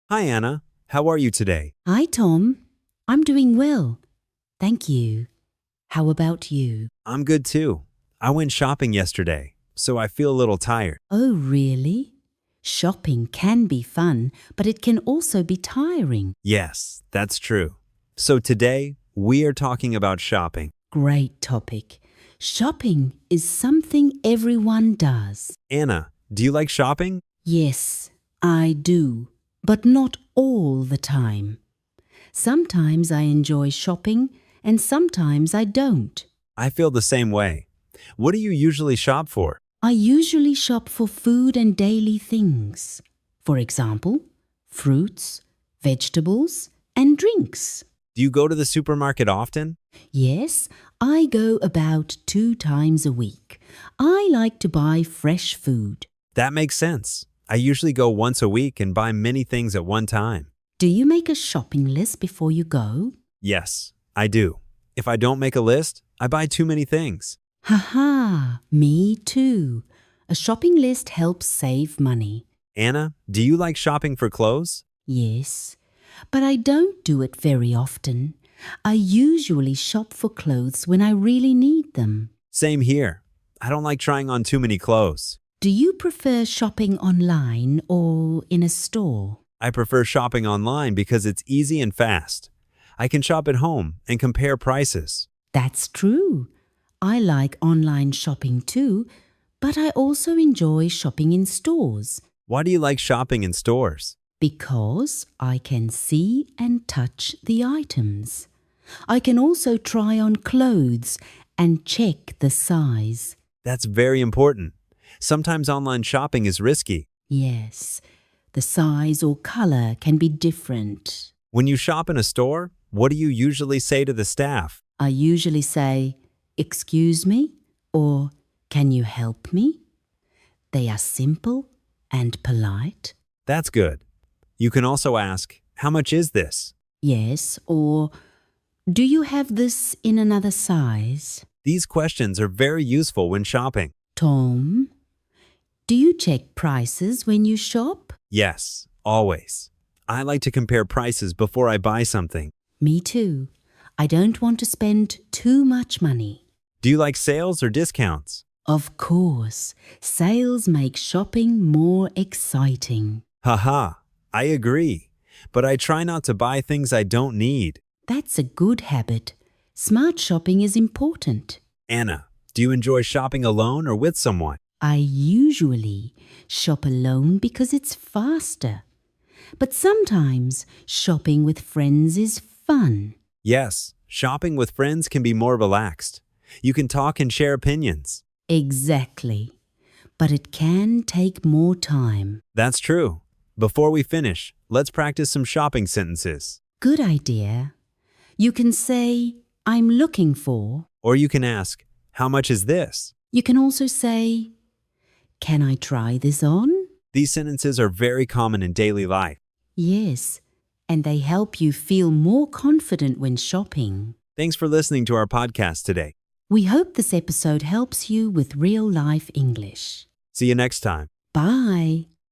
Hi, Anna. How are you today? Hi, Tom. I'm doing well. Thank you. How about you? I'm good too. I went shopping yesterday, so I feel a little tired. Oh, really? Shopping can be fun, but it can also be tiring. Yes, that's true. So today, we are talking about shopping. Great topic. Shopping is something everyone does. Anna, do you like shopping? Yes, I do, but not all the time. Sometimes I enjoy shopping and sometimes I don't. I feel the same way. What do you usually shop for? I usually shop for food and daily things. For example, fruits, vegetables, and drinks. Do you go to the supermarket often? Yes, I go about 2 times a week. I like to buy fresh food. That makes sense. I usually go once a week and buy many things at one time. Do you make a shopping list before you go? Yes, I do. If I don't make a list, I buy too many things. Haha, me too. A shopping list helps save money. Anna, do you like shopping for clothes? Yes, but I don't do it very often. I usually shop for clothes when I really need them. Same here. I don't like trying on too many clothes. Do you prefer shopping online or in a store? I prefer shopping online because it's easy and fast. I can shop at home and compare prices. That's true. I like online shopping too, but I also enjoy shopping in stores Why do you like shopping in stores? because I can see and touch the items. I can also try on clothes and check the size. That's very important. Sometimes online shopping is risky. Yes, the size or color can be different. When you shop in a store, what do you usually say to the staff? I usually say, "Excuse me," or "Can you help me?" They are simple and polite. That's good. You can also ask, how much is this? Yes, or "Do you have this in another size?" These questions are very useful when shopping. Tom, do you check prices when you shop? Yes, always. I like to compare prices before I buy something. Me too. I don't want to spend too much money. Do you like sales or discounts? Of course, sales make shopping more exciting. Haha, I agree. But I try not to buy things I don't need. That's a good habit. Smart shopping is important. Anna, do you enjoy shopping alone or with someone? I usually shop alone because it's faster. But sometimes shopping with friends is fun. Yes, shopping with friends can be more relaxed. You can talk and share opinions. Exactly. But it can take more time. That's true. Before we finish, let's practice some shopping sentences. Good idea. You can say, "I'm looking for." Or you can ask, how much is this? You can also say, "Can I try this on?" These sentences are very common in daily life. Yes, and they help you feel more confident when shopping. Thanks for listening to our podcast today. We hope this episode helps you with real life English. See you next time. Bye.